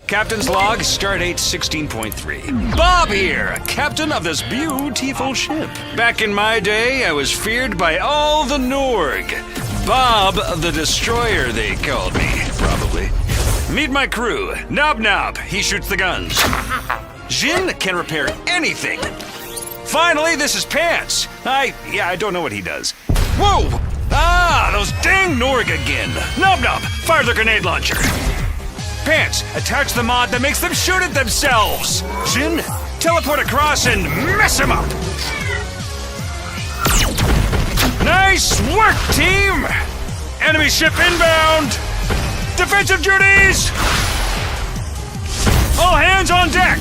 Captain's log, stardate 16.3. Bob here, captain of this beautiful ship. Back in my day, I was feared by all the Norg. Bob the Destroyer, they called me, probably. Meet my crew. Nob Nob, he shoots the guns. Jin can repair anything. Finally, this is Pants. I don't know what he does. Whoa! Ah, those dang Norg again. Nob Nob, fire the grenade launcher. Pants, attach the mod that makes them shoot at themselves. Jin, teleport across and mess him up. Nice work, team! Enemy ship inbound! Defensive duties! All hands on deck!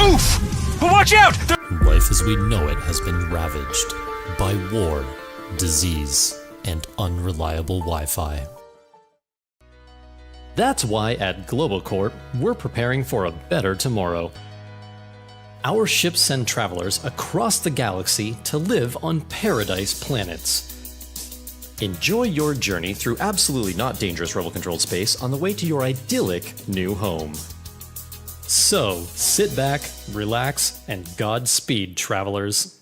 Oof! Watch out! Life as we know it has been ravaged by war, disease, and unreliable Wi-Fi. That's why at Global Corp, we're preparing for a better tomorrow. Our ships send travelers across the galaxy to live on paradise planets. Enjoy your journey through absolutely not dangerous rebel-controlled space on the way to your idyllic new home. So, sit back, relax, and Godspeed, travelers.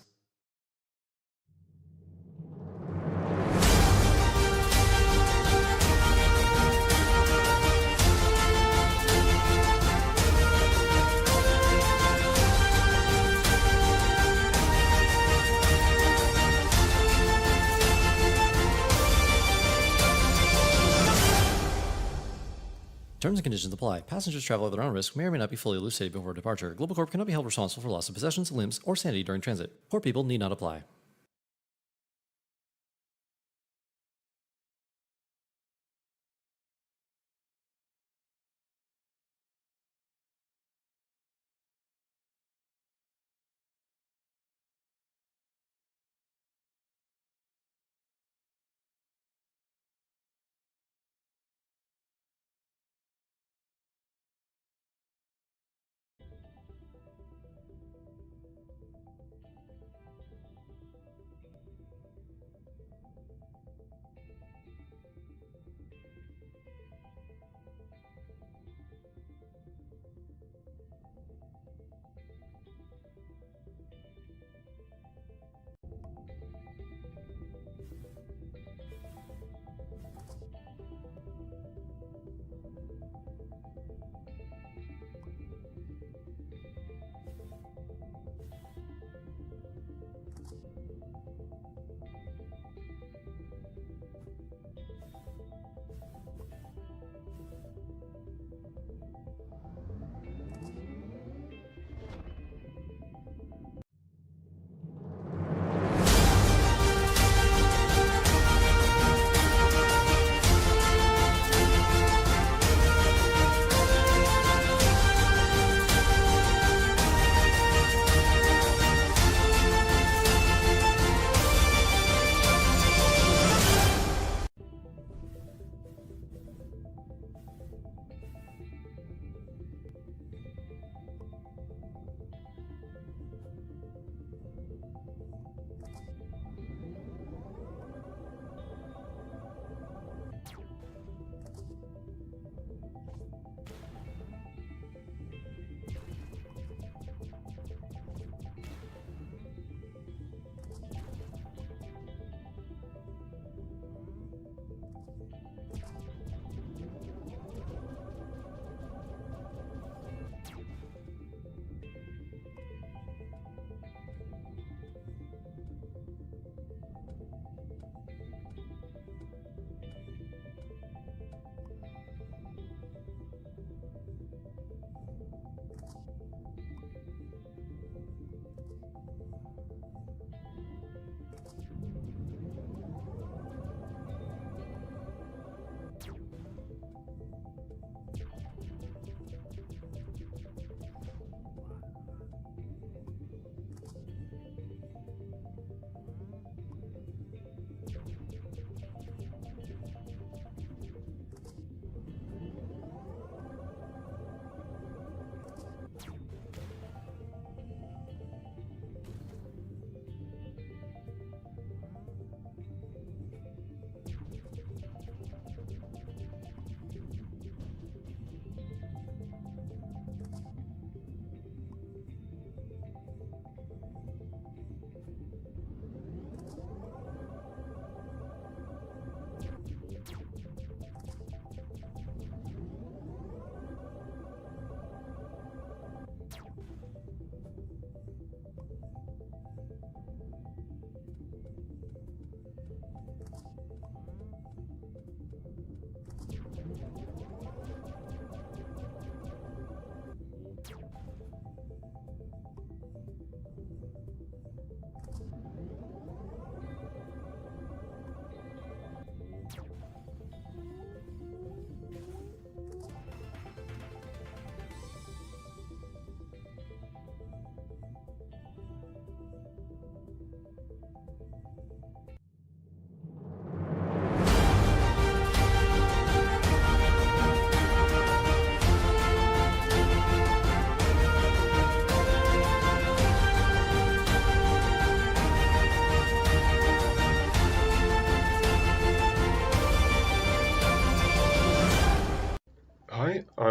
Terms and conditions apply. Passengers travel at their own risk, may or may not be fully elucidated before departure. Global Corp cannot be held responsible for loss of possessions, limbs, or sanity during transit. Poor people need not apply.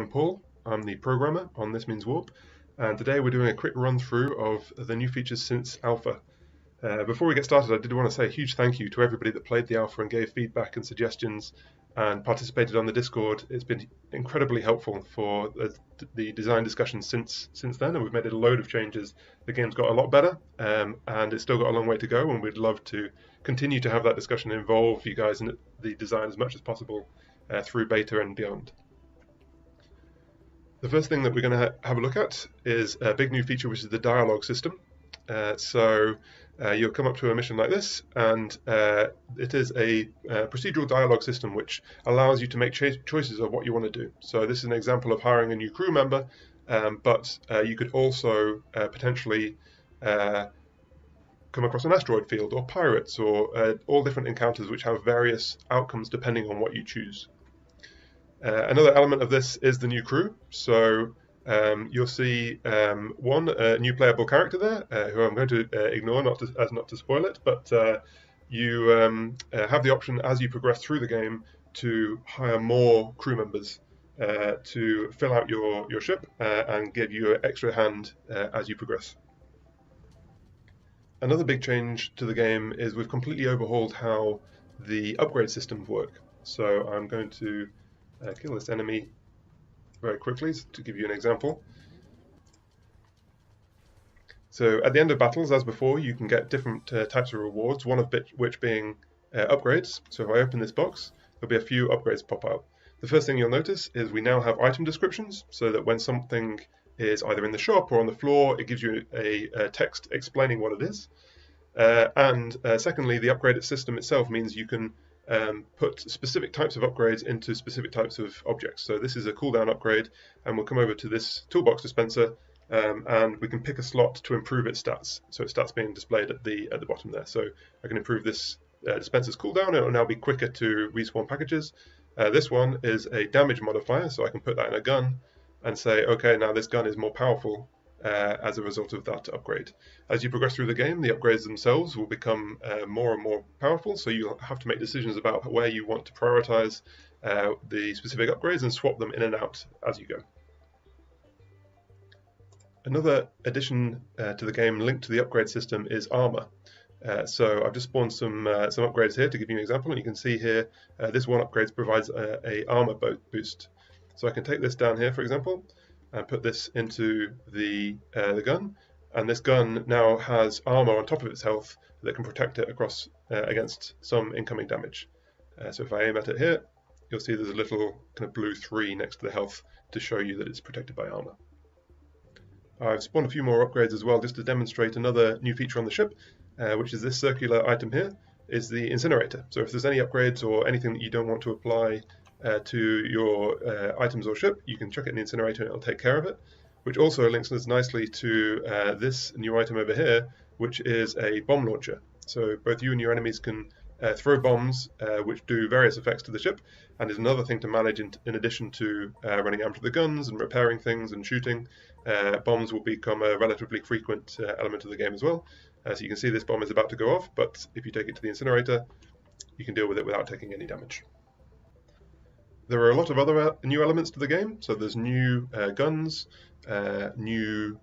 I'm Paul. I'm the programmer on This Means Warp, and today we're doing a quick run through of the new features since Alpha. Before we get started, I did want to say a huge thank you to everybody that played the Alpha and gave feedback and suggestions and participated on the Discord. It's been incredibly helpful for the design discussions since then, and we've made a load of changes. The game's got a lot better, and it's still got a long way to go, and we'd love to continue to have that discussion and involve you guys in the design as much as possible through beta and beyond. The first thing that we're going to have a look at is a big new feature, which is the dialogue system. You'll come up to a mission like this, and it is a procedural dialogue system which allows you to make choices of what you want to do. So this is an example of hiring a new crew member, but you could also potentially come across an asteroid field or pirates or all different encounters which have various outcomes depending on what you choose. Another element of this is the new crew. So you'll see one new playable character there, who I'm going to ignore not to spoil it, but you have the option as you progress through the game to hire more crew members to fill out your ship and give you an extra hand as you progress. Another big change to the game is we've completely overhauled how the upgrade systems work. So I'm going to kill this enemy very quickly to give you an example. So at the end of battles, as before, you can get different types of rewards, one of which being upgrades. So if I open this box, there'll be a few upgrades pop out. The first thing you'll notice is we now have item descriptions, so that when something is either in the shop or on the floor, it gives you a text explaining what it is. Secondly, the upgraded system itself means you can put specific types of upgrades into specific types of objects. So this is a cooldown upgrade, and we'll come over to this toolbox dispenser, and we can pick a slot to improve its stats. So its stats being displayed at the bottom there. So I can improve this dispenser's cooldown. It will now be quicker to respawn packages. This one is a damage modifier, so I can put that in a gun and say, okay, now this gun is more powerful as a result of that upgrade. As you progress through the game, the upgrades themselves will become more and more powerful, so you'll have to make decisions about where you want to prioritize the specific upgrades and swap them in and out as you go. Another addition to the game linked to the upgrade system is armor. So I've just spawned some upgrades here to give you an example, and you can see here this one upgrade provides a armor boost. So I can take this down here, for example, and put this into the gun, and this gun now has armor on top of its health that can protect it across against some incoming damage. So if I aim at it here, you'll see there's a little kind of blue 3 next to the health to show you that it's protected by armor. I've spawned a few more upgrades as well just to demonstrate another new feature on the ship, which is this circular item here, is the incinerator. So if there's any upgrades or anything that you don't want to apply to your items or ship, you can chuck it in the incinerator and it'll take care of it, which also links us nicely to this new item over here, which is a bomb launcher. So both you and your enemies can throw bombs which do various effects to the ship, and is another thing to manage in addition to running ammo to the guns and repairing things and shooting. Bombs will become a relatively frequent element of the game as well. So you can see this bomb is about to go off, but if you take it to the incinerator, you can deal with it without taking any damage. There are a lot of other new elements to the game. So there's new guns, new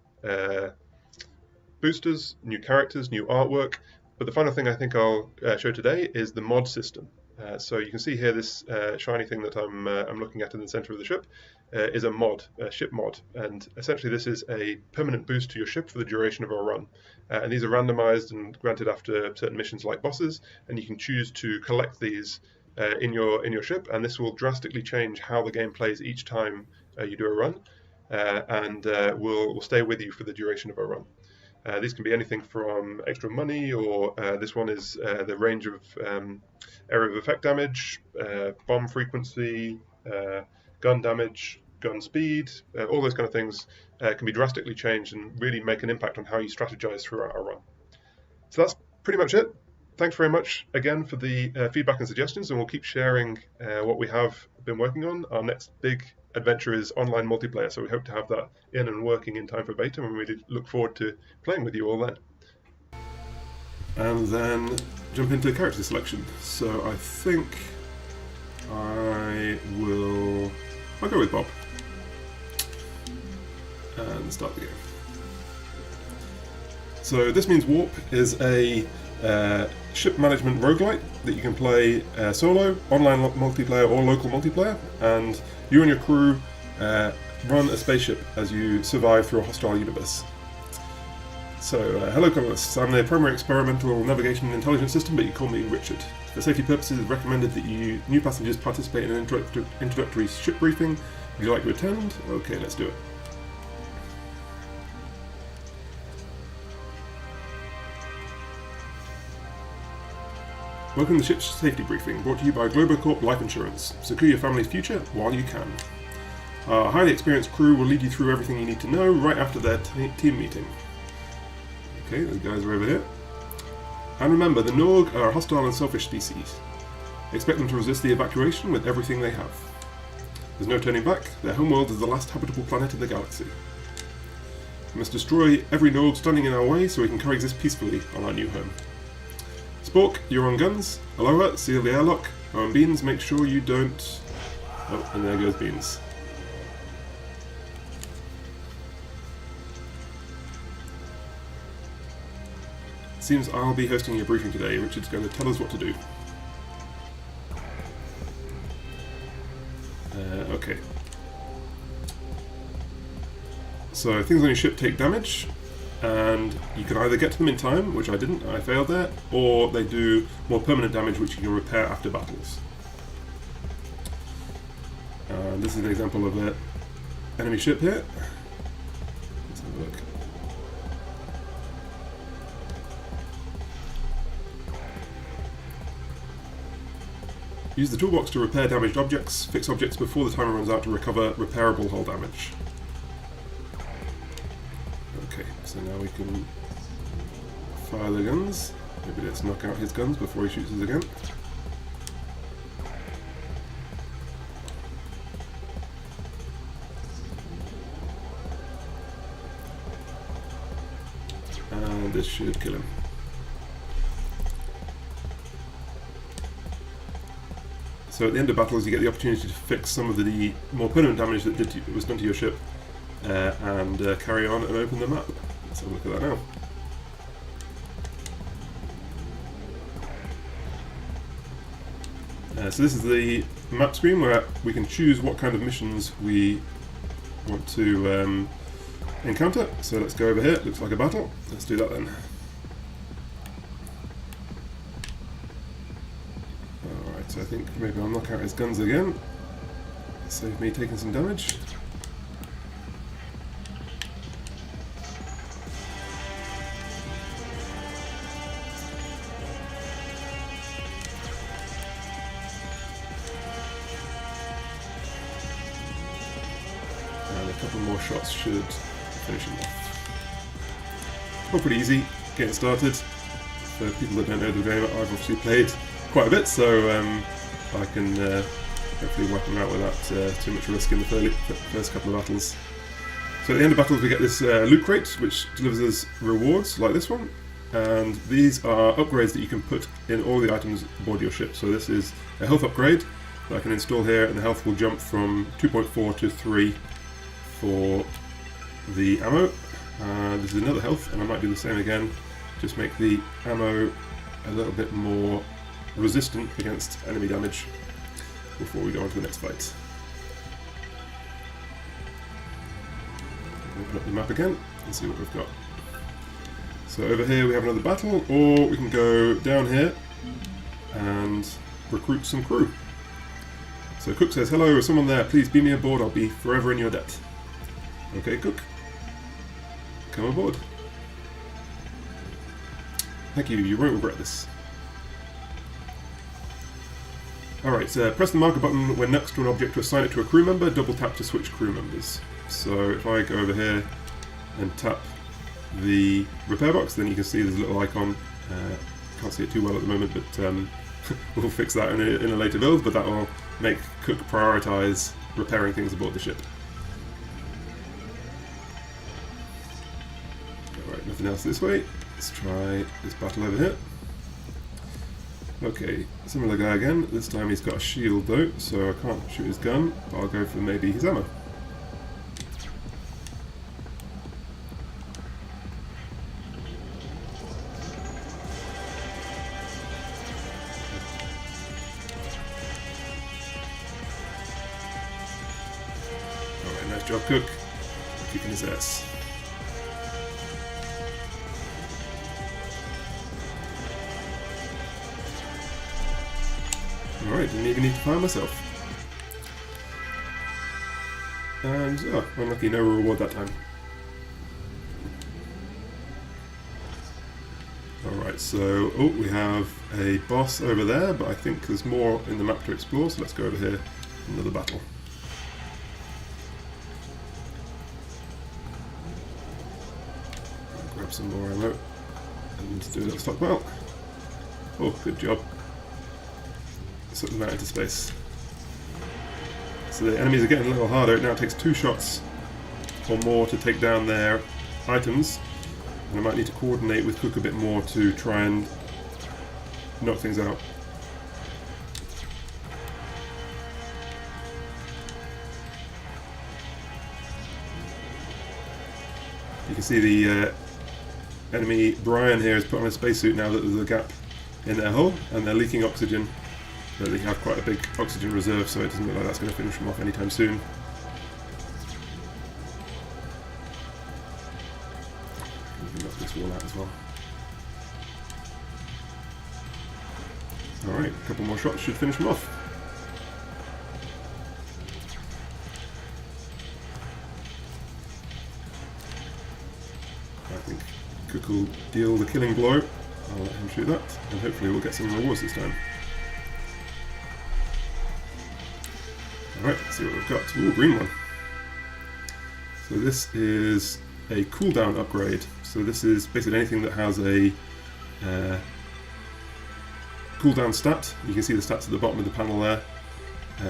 boosters, new characters, new artwork. But the final thing I think I'll show today is the mod system. So you can see here this shiny thing that I'm looking at in the center of the ship is a mod, a ship mod. And essentially this is a permanent boost to your ship for the duration of our run. And these are randomized and granted after certain missions like bosses, and you can choose to collect these in your ship, and this will drastically change how the game plays each time you do a run, and will stay with you for the duration of a run. These can be anything from extra money, or this one is the range of area of effect damage, bomb frequency, gun damage, gun speed, all those kind of things can be drastically changed and really make an impact on how you strategize throughout a run. So that's pretty much it. Thanks very much again for the feedback and suggestions, and we'll keep sharing what we have been working on. Our next big adventure is online multiplayer, so we hope to have that in and working in time for beta, and we really look forward to playing with you all then. And then jump into character selection. So I think I'll go with Bob. and start the game. So this means Warp is a ship management roguelite that you can play solo, online multiplayer or local multiplayer, and you and your crew run a spaceship as you survive through a hostile universe. So, hello colonists, I'm the primary experimental navigation and intelligence system, but you call me Richard. For safety purposes, it's recommended that new passengers participate in an introductory ship briefing. Would you like to attend? Okay, let's do it. Welcome to the ship's safety briefing, brought to you by Globocorp Life Insurance. Secure your family's future while you can. Our highly experienced crew will lead you through everything you need to know right after their team meeting. Okay, the guys are over here. And remember, the Norg are a hostile and selfish species. Expect them to resist the evacuation with everything they have. There's no turning back. Their homeworld is the last habitable planet in the galaxy. We must destroy every Norg standing in our way so we can coexist peacefully on our new home. Spork, you're on guns. Aloha, seal the airlock. On Beans, make sure you don't... Oh, and there goes Beans. Seems I'll be hosting your briefing today. Richard's going to tell us what to do. Okay. So things on your ship take damage, and you can either get to them in time, which I didn't, I failed there, or they do more permanent damage, which you can repair after battles. And this is an example of an enemy ship here. Let's have a look. Use the toolbox to repair damaged objects. Fix objects before the timer runs out to recover repairable hull damage. Okay, so now we can fire the guns. Maybe let's knock out his guns before he shoots us again. And this should kill him. So at the end of battles, you get the opportunity to fix some of the more permanent damage that was done to your ship, and carry on and open the map. Let's have a look at that now. So this is the map screen where we can choose what kind of missions we want to encounter. So let's go over here. It looks like a battle. Let's do that then. So I think maybe I'll knock out his guns again. Save me taking some damage. And a couple more shots should finish him off. All pretty easy getting started. For people that don't know the game, I've obviously played quite a bit, so I can hopefully wipe them out without too much risk in the first couple of battles. So at the end of battles we get this loot crate, which delivers us rewards like this one, and these are upgrades that you can put in all the items aboard your ship. So this is a health upgrade that I can install here, and the health will jump from 2.4 to 3 for the ammo. This is another health, and I might do the same again, just make the ammo a little bit more resistant against enemy damage before we go on to the next fight. Open up the map again and see what we've got. So over here we have another battle, or we can go down here and recruit some crew. So Cook says, hello, is someone there? Please beam me aboard, I'll be forever in your debt. Okay, Cook. Come aboard. Thank you, you won't regret this. Alright, so press the marker button when next to an object to assign it to a crew member, double tap to switch crew members. So if I go over here and tap the repair box, then you can see there's a little icon. Can't see it too well at the moment, but we'll fix that in a later build, but that will make Cook prioritise repairing things aboard the ship. Alright, nothing else this way. Let's try this battle over here. Okay, similar guy again. This time he's got a shield though, so I can't shoot his gun, but I'll go for maybe his ammo. job, Cook. Kicking his ass. Alright, didn't even need to fire myself. And, oh, unlucky, no reward that time. Alright, so, oh, we have a boss over there, but I think there's more in the map to explore, so let's go over here, another battle. Grab some more ammo, and do a little stockpile. Oh, good job. Set them out into space. So the enemies are getting a little harder. It now takes 2 shots or more to take down their items. And I might need to coordinate with Cook a bit more to try and knock things out. You can see the enemy Brian here has put on a spacesuit now that there's a gap in their hull, and they're leaking oxygen. But they have quite a big oxygen reserve, so it doesn't look like that's going to finish them off anytime soon. We can knock this wall out as well. Alright, a couple more shots should finish them off. I think Cook will deal the killing blow. I'll let him shoot that, and hopefully we'll get some rewards this time. Alright, let's see what we've got. Ooh, green one. So this is a cooldown upgrade. So this is basically anything that has a cooldown stat. You can see the stats at the bottom of the panel there.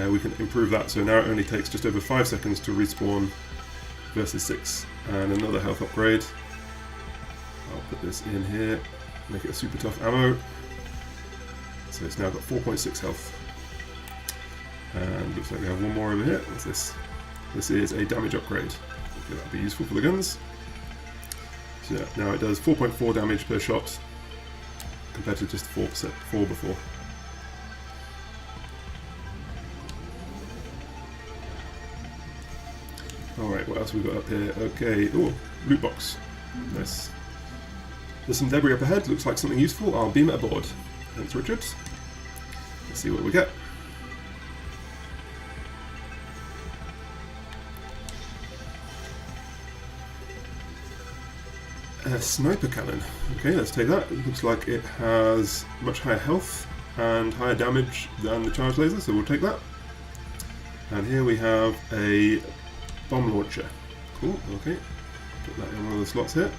We can improve that, so now it only takes just over 5 seconds to respawn versus 6. And another health upgrade. I'll put this in here, make it a super tough ammo. So it's now got 4.6 health. And looks like we have one more over here. What's this? This is a damage upgrade. Okay, that'll be useful for the guns. So yeah, now it does 4.4 damage per shot compared to just 4 before. Alright, what else have we got up here? Okay, oh, loot box. Nice. There's some debris up ahead, looks like something useful. I'll beam it aboard. Thanks, Richard. Let's see what we get. A sniper cannon. Okay, let's take that. It looks like it has much higher health and higher damage than the charge laser, so we'll take that. And here we have a bomb launcher. Cool, okay. Put that in one of the slots here.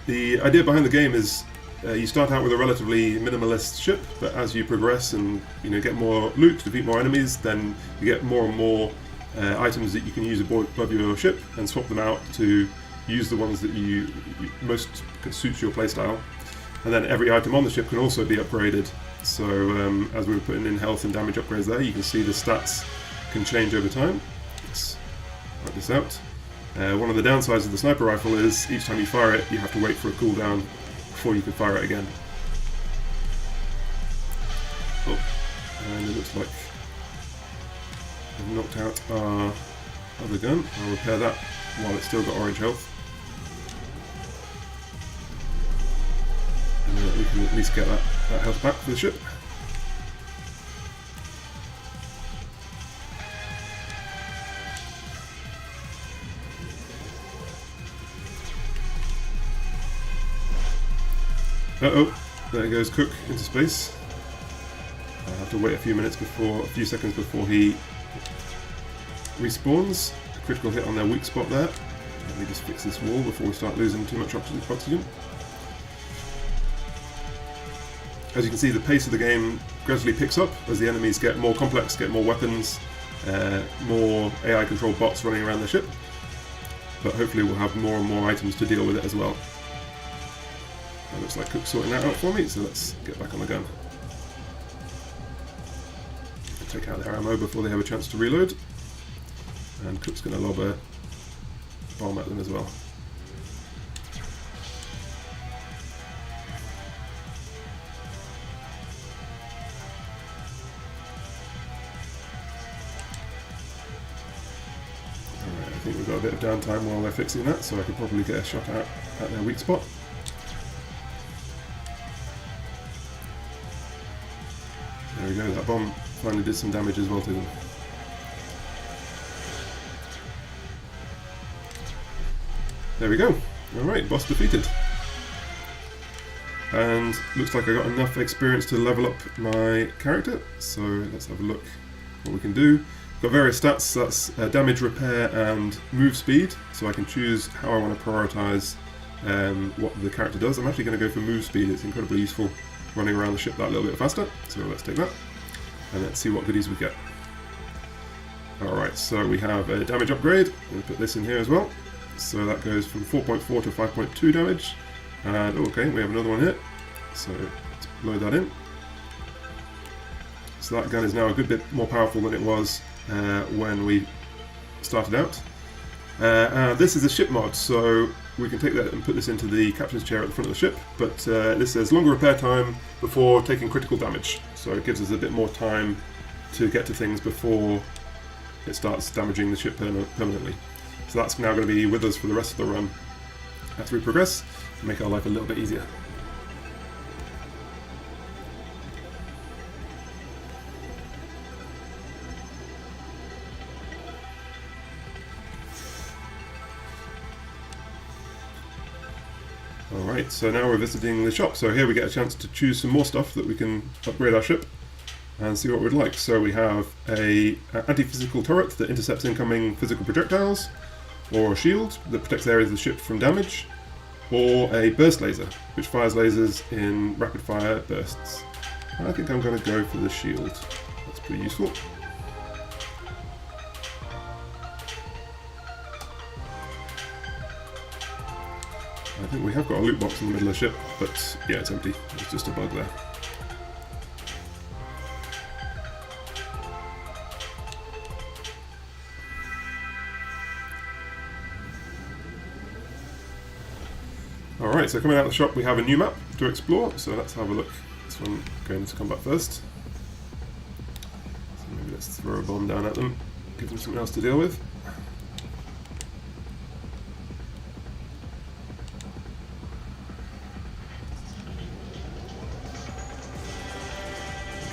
The idea behind the game is you start out with a relatively minimalist ship, but as you progress and get more loot, defeat more enemies, then you get more and more items that you can use above your ship and swap them out to use the ones that you most suits your playstyle. And then every item on the ship can also be upgraded. So as we were putting in health and damage upgrades there, you can see the stats can change over time. Let's work this out. One of the downsides of the sniper rifle is each time you fire it, you have to wait for a cooldown before you can fire it again. Oh, and it looks like we've knocked out our other gun. I'll repair that while it's still got orange health. And we can at least get that health back for the ship. Uh-oh, there goes Cook into space. I'll have to wait a few seconds before he respawns. A critical hit on their weak spot there. Let me just fix this wall before we start losing too much oxygen. As you can see, the pace of the game gradually picks up as the enemies get more complex, get more weapons, more AI controlled bots running around the ship. But hopefully we'll have more and more items to deal with it as well. It looks like Cook's sorting that out for me, so let's get back on the gun. Take out their ammo before they have a chance to reload. And Cook's going to lob a bomb at them as well. think we've got a bit of downtime while they're fixing that, so I could probably get a shot out at their weak spot. There we go, that bomb finally did some damage as well to them. There we go. Alright, boss defeated. And looks like I got enough experience to level up my character, so let's have a look what we can do. Got various stats, that's damage, repair and move speed, so I can choose how I want to prioritise what the character does. I'm actually going to go for move speed, it's incredibly useful running around the ship that little bit faster, so let's take that. And let's see what goodies we get. Alright, so we have a damage upgrade, we'll put this in here as well. So that goes from 4.4 to 5.2 damage. And okay, we have another one here. So let's load that in. So that gun is now a good bit more powerful than it was when we started out. This is a ship mod, so we can take that and put this into the captain's chair at the front of the ship. But this says longer repair time before taking critical damage. So it gives us a bit more time to get to things before it starts damaging the ship permanently. So that's now going to be with us for the rest of the run as we progress, and make our life a little bit easier. Alright, so now we're visiting the shop. So here we get a chance to choose some more stuff that we can upgrade our ship and see what we'd like. So we have an anti-physical turret that intercepts incoming physical projectiles, or a shield that protects areas of the ship from damage, or a burst laser, which fires lasers in rapid fire bursts. I think I'm going to go for the shield. That's pretty useful. I think we have got a loot box in the middle of the ship, but yeah, it's empty. There's just a bug there. Alright, so coming out of the shop we have a new map to explore, so let's have a look. This one going into combat first. So maybe let's throw a bomb down at them, give them something else to deal with.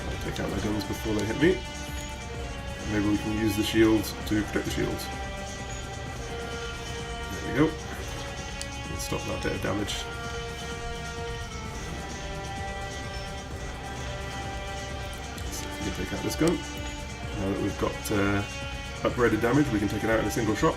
Try to take out their guns before they hit me. Maybe we can use the shield to protect the shield. There we go. Stop that bit of damage. So if we can take out this gun. Now that we've got upgraded damage, we can take it out in a single shot.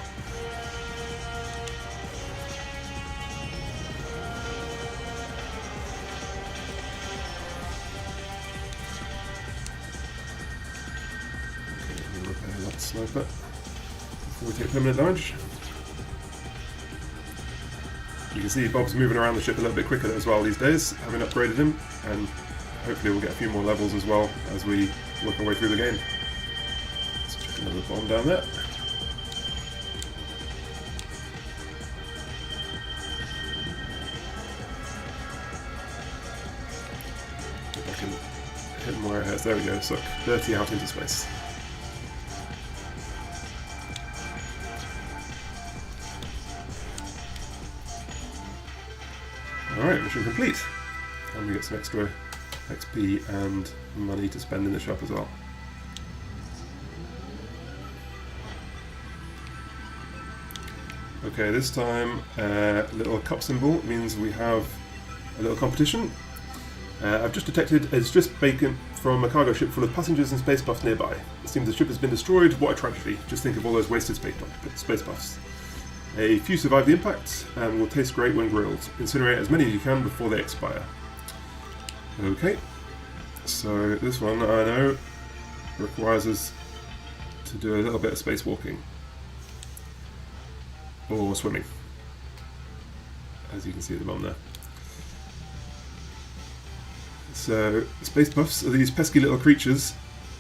Okay, we'll repair that sniper before we take permanent damage. You can see Bob's moving around the ship a little bit quicker as well these days, having upgraded him, and hopefully we'll get a few more levels as well as we work our way through the game. Let's chuck another bomb down there. If I can hit him where it hurts. There we go, suck 30 out into space. Alright, mission complete. And we get some extra XP and money to spend in the shop as well. Okay, this time a little cup symbol means we have a little competition. I've just detected a stressed beacon from a cargo ship full of passengers and space buffs nearby. It seems the ship has been destroyed. What a tragedy. Just think of all those wasted space buffs. A few survive the impact and will taste great when grilled. Incinerate as many as you can before they expire. Okay, so this one I know requires us to do a little bit of spacewalking. Or swimming. As you can see at the bottom there. So, space buffs are these pesky little creatures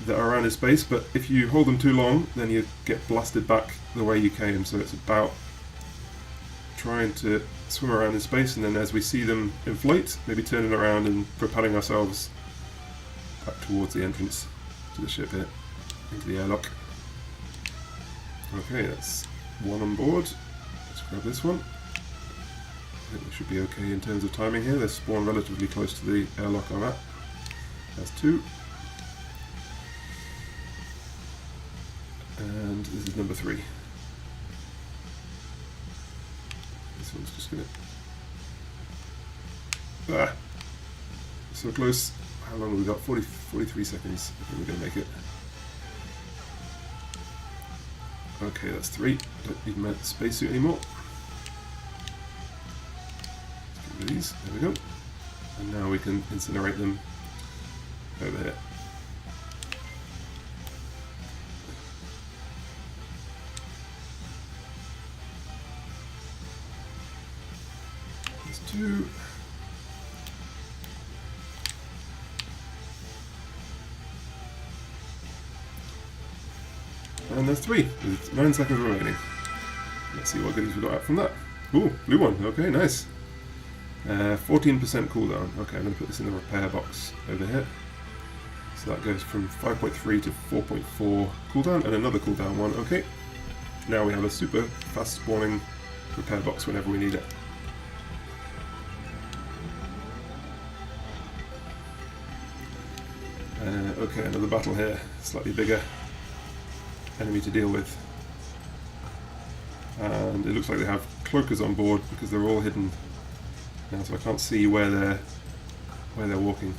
that are around in space, but if you hold them too long, then you get blasted back the way you came. So it's about trying to swim around in space, and then as we see them inflate, maybe turning around and propelling ourselves back towards the entrance to the ship here, into the airlock. Okay, let's one on board. Let's grab this one. I think we should be okay in terms of timing here. They spawn relatively close to the airlock I'm at. That's 2. And this is number 3. This one's just gonna... Ah! So close. How long have we got? 43 seconds. I think we're gonna make it. Okay, that's 3. Don't need my spacesuit anymore. Let's get rid of these. There we go. And now we can incinerate them over here. There's 2. And there's 3, with 9 seconds remaining. Let's see what goodies we got out from that. Ooh, blue one, okay, nice. 14% cooldown. Okay, I'm going to put this in the repair box over here. So that goes from 5.3 to 4.4 cooldown, and another cooldown one, okay. Now we have a super fast spawning repair box whenever we need it. Okay, another battle here, slightly bigger enemy to deal with, and it looks like they have cloakers on board because they're all hidden now, so I can't see where they're walking.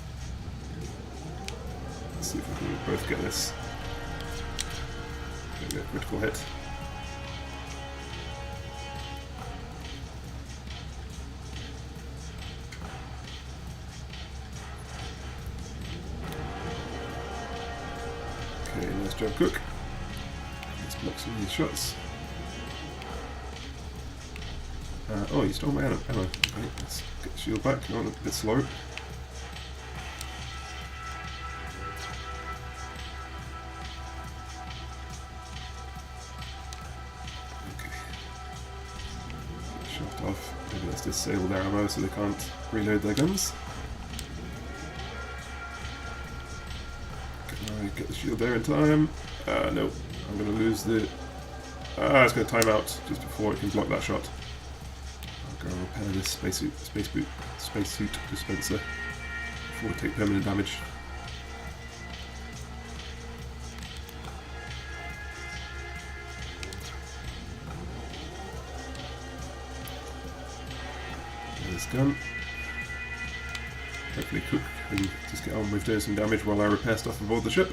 Let's see if we can both get this. There we go, critical hit. Okay, nice job, Cook. Block some of these shots. Oh, you stole my ammo. Okay, let's get the shield back. Going a bit slow. Okay. Shot off. Maybe let's disable their ammo so they can't reload their guns. Can I get the shield there in time? No. I'm going to lose the... it's going to time out just before it can block that shot. I'll go and repair this spacesuit dispenser before we take permanent damage. There's this gun. Hopefully Cook can just get on with doing some damage while I repair stuff aboard the ship.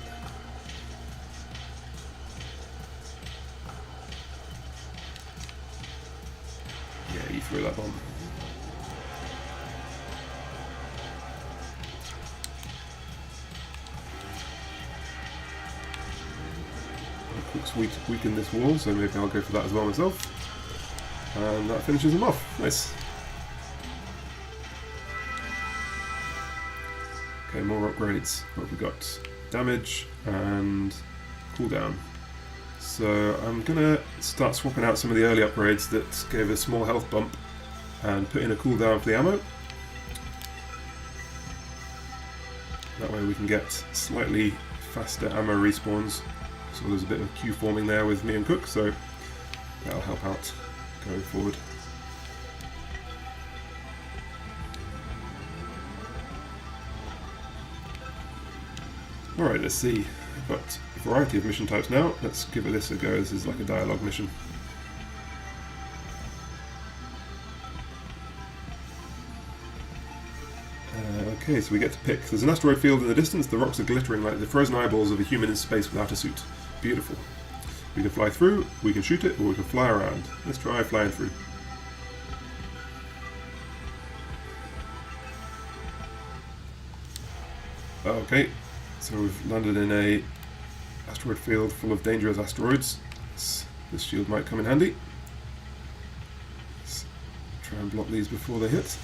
Through that bomb. Cook's weakened this wall, so maybe I'll go for that as well myself. And that finishes him off. Nice. Okay, more upgrades. What have we got? Damage and cooldown. So I'm going to start swapping out some of the early upgrades that gave a small health bump and put in a cooldown for the ammo. That way we can get slightly faster ammo respawns. So there's a bit of queue forming there with me and Cook, so that'll help out going forward. Alright, let's see. I've got a variety of mission types now. Let's give this a go. This is like a dialogue mission. Okay, so we get to pick. There's an asteroid field in the distance. The rocks are glittering like the frozen eyeballs of a human in space without a suit. Beautiful. We can fly through, we can shoot it, or we can fly around. Let's try flying through. Okay, so we've landed in a asteroid field full of dangerous asteroids. This shield might come in handy. Let's try and block these before they hit.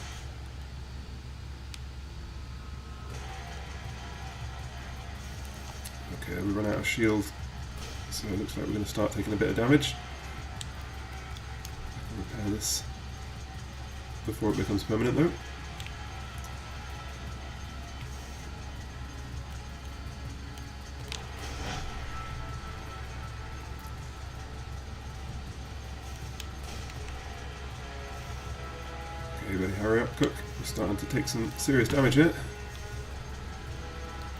Okay, we run out of shield, so it looks like we're going to start taking a bit of damage. Repair this before it becomes permanent though. Okay, better hurry up, Cook. We're starting to take some serious damage here.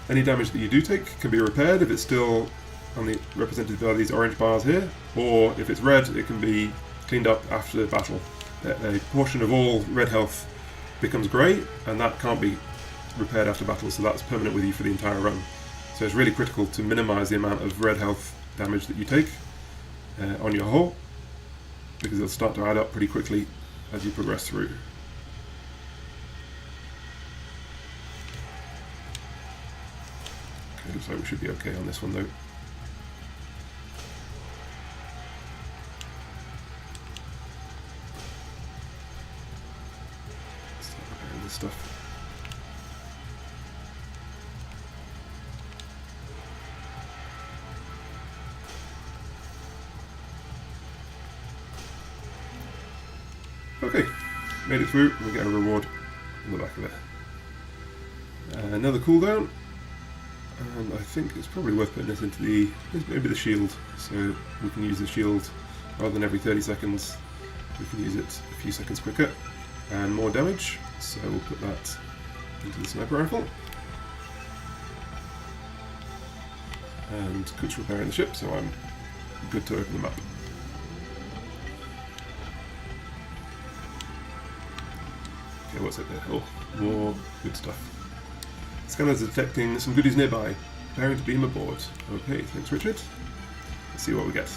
Any damage that you do take can be repaired if it's still represented by these orange bars here, or if it's red, it can be cleaned up after battle. A portion of all red health becomes grey, and that can't be repaired after battle, so that's permanent with you for the entire run. So it's really critical to minimise the amount of red health damage that you take on your hull, because it'll start to add up pretty quickly as you progress through. Okay, looks like we should be okay on this one though. Start repairing this stuff. Okay, made it through, and we get a reward on the back of it. Another cooldown, and I think it's probably worth putting this into maybe the shield, so we can use the shield rather than every 30 seconds, we can use it a few seconds quicker, and more damage, so we'll put that into the sniper rifle. And Cook's repairing the ship, so I'm good to open the map. Okay, what's it there? Oh, more good stuff. Scanners are detecting some goodies nearby. Preparing to beam aboard. Okay, thanks Richard. Let's see what we get.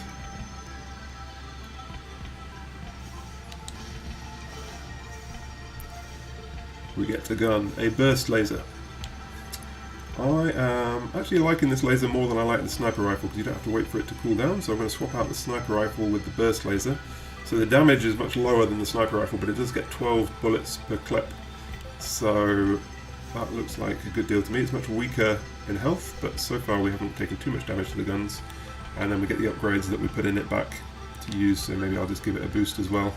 We get a gun, a burst laser. I am actually liking this laser more than I like the sniper rifle because you don't have to wait for it to cool down, so I'm going to swap out the sniper rifle with the burst laser. So the damage is much lower than the sniper rifle, but it does get 12 bullets per clip. So that looks like a good deal to me. It's much weaker in health, but so far we haven't taken too much damage to the guns. And then we get the upgrades that we put in it back to use, so maybe I'll just give it a boost as well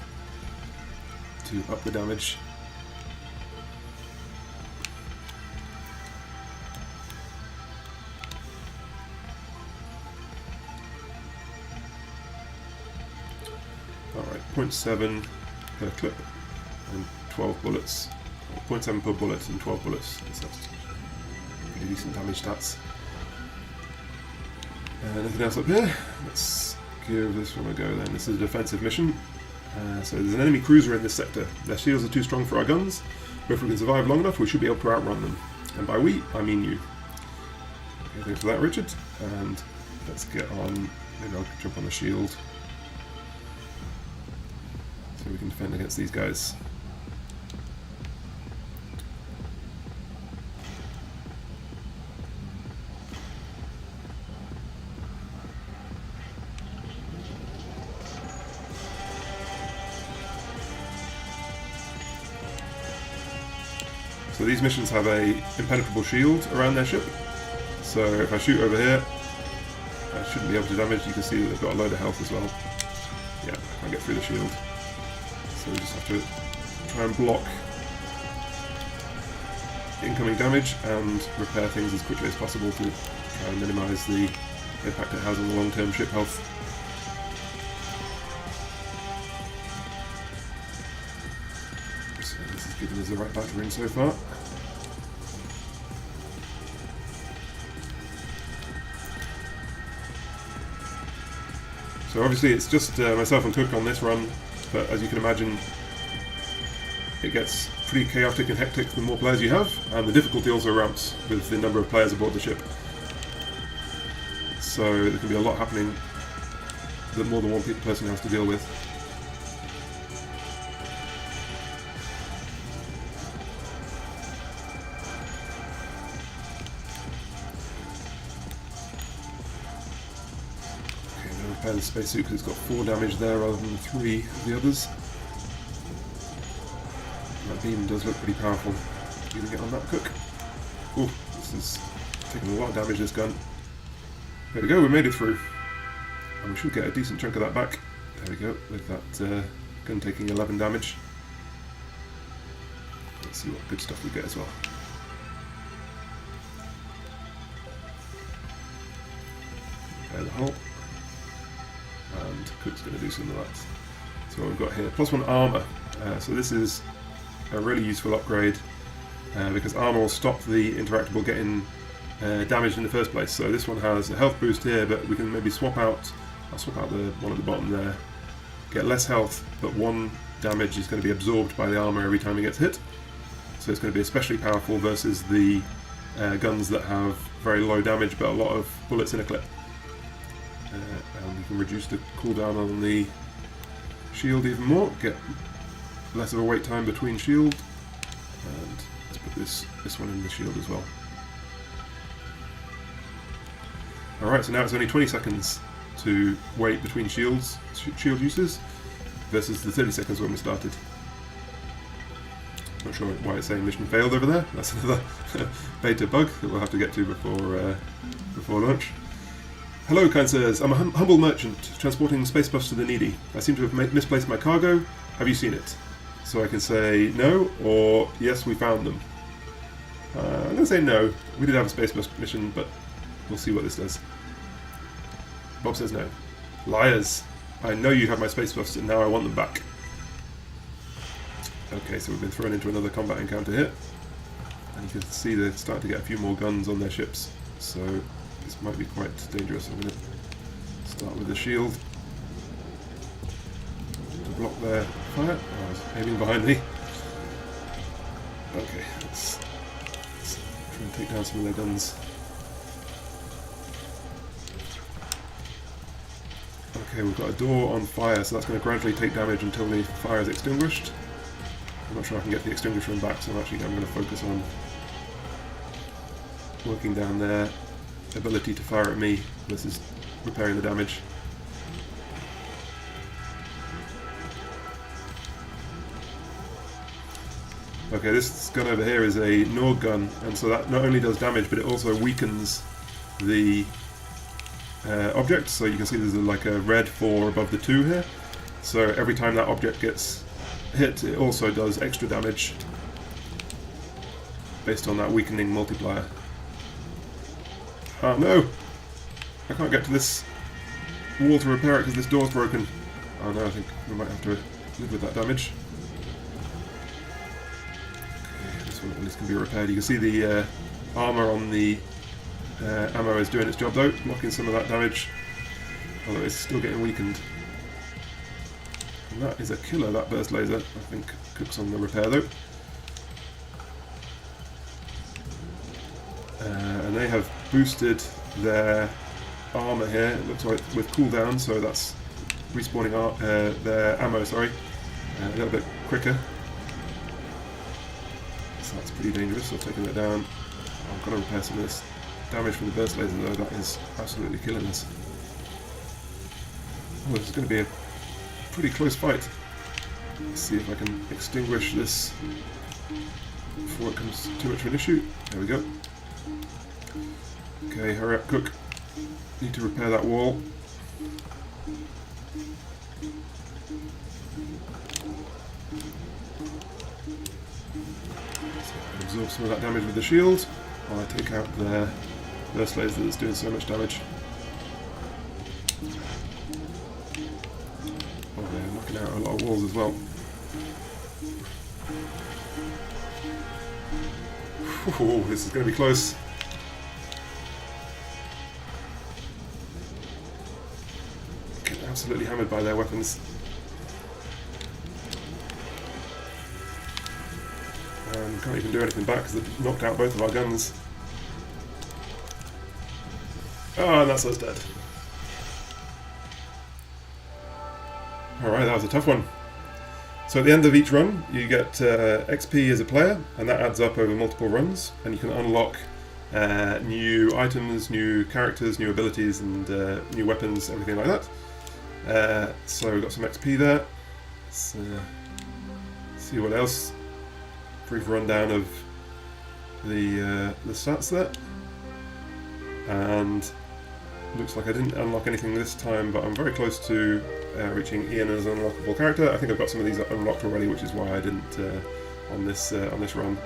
to up the damage. Alright, 0.7 per clip and 12 bullets. 0.7 per bullet and 12 bullets. That's pretty decent damage stats. Anything else up here? Let's give this one a go then. This is a defensive mission. So there's an enemy cruiser in this sector. Their shields are too strong for our guns, but if we can survive long enough we should be able to outrun them. And by we, I mean you. Okay, thanks for that, Richard. And let's get on, maybe I'll jump on the shield so we can defend against these guys. So these missions have a impenetrable shield around their ship. So if I shoot over here, I shouldn't be able to damage. You can see that they've got a load of health as well. Yeah, I can't get through the shield. So we just have to try and block incoming damage and repair things as quickly as possible to try and minimise the impact it has on the long-term ship health. So this is giving us the right battering so far. So obviously it's just myself and Cook on this run, but as you can imagine it gets pretty chaotic and hectic the more players you have, and the difficulty also ramps with the number of players aboard the ship. So there can be a lot happening that more than one person has to deal with. Repair the spacesuit because it's got 4 damage there rather than 3 of the others. That beam does look pretty powerful. You can get on that, Cook. Oh, this is taking a lot of damage, this gun. There we go, we made it through. And we should get a decent chunk of that back. There we go, with that gun taking 11 damage. Let's see what good stuff we get as well. Repair the hull. And Cook's going to do some of that. So what we've got here, +1 armour. So this is a really useful upgrade because armor will stop the interactable getting damaged in the first place. So this one has a health boost here, but we can maybe swap out. I'll swap out the one at the bottom there. Get less health, but 1 damage is going to be absorbed by the armor every time it gets hit. So it's going to be especially powerful versus the guns that have very low damage but a lot of bullets in a clip. And we can reduce the cooldown on the shield even more, get less of a wait time between shield, and let's put this one in the shield as well. Alright, so now it's only 20 seconds to wait between shield uses versus the 30 seconds when we started. Not sure why it's saying mission failed over there. That's another beta bug that we'll have to get to before launch. Hello, kind sirs. I'm a humble merchant transporting space buffs to the needy. I seem to have misplaced my cargo. Have you seen it? So I can say no or yes, we found them. I'm going to say no. We did have a space buff mission, but we'll see what this does. Bob says no. Liars. I know you have my space buffs and now I want them back. Okay, so we've been thrown into another combat encounter here. And you can see they're starting to get a few more guns on their ships. So this might be quite dangerous. I'm going to start with the shield to block their fire. Oh, I was aiming behind me. Okay, let's try and take down some of their guns. Okay, we've got a door on fire, so that's going to gradually take damage until the fire is extinguished. I'm not sure I can get the extinguisher back, so I'm going to focus on working down their ability to fire at me versus repairing the damage. Okay, this gun over here is a Norg gun, and so that not only does damage, but it also weakens the object. So you can see there's like a red 4 above the 2 here. So every time that object gets hit, it also does extra damage based on that weakening multiplier. Oh no! I can't get to this wall to repair it because this door's broken. Oh no, I think we might have to live with that damage. Okay, this one at least can be repaired. You can see the armour on the ammo is doing its job though, blocking some of that damage, although it's still getting weakened. And that is a killer, that burst laser. I think cooks on the repair though. And they have boosted their armour here, it looks like, with cooldown, so that's respawning their ammo, sorry, a little bit quicker. So that's pretty dangerous, so taking that down. I've got to repair some of this damage from the burst laser though, that is absolutely killing us. Oh, this is going to be a pretty close fight. Let's see if I can extinguish this before it comes too much of an issue. There we go. Okay, hurry up, Cook. Need to repair that wall. So I can absorb some of that damage with the shield while I take out their burst laser that's doing so much damage. Oh, they're knocking out a lot of walls as well. Ooh, this is going to be close. Get absolutely hammered by their weapons. And can't even do anything back because they've knocked out both of our guns. Oh, and that's us dead. Alright, that was a tough one. So at the end of each run, you get XP as a player, and that adds up over multiple runs, and you can unlock new items, new characters, new abilities, and new weapons, everything like that. So we've got some XP there. Let's see what else. Brief rundown of the stats there. And looks like I didn't unlock anything this time, but I'm very close to reaching Ian as an unlockable character. I think I've got some of these unlocked already, which is why I didn't on this run.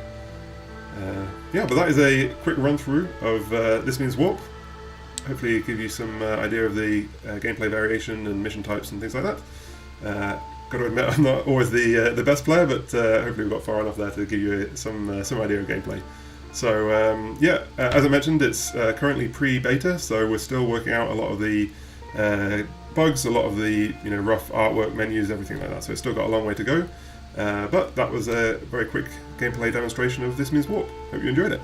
Yeah, but that is a quick run through of This Means Warp. Hopefully give you some idea of the gameplay variation and mission types and things like that. got to admit I'm not always the best player, but hopefully we got far enough there to give you some idea of gameplay. So as I mentioned, it's currently pre-beta, so we're still working out a lot of the bugs, a lot of the rough artwork, menus, everything like that. So it's still got a long way to go. But that was a very quick gameplay demonstration of This Means Warp. Hope you enjoyed it.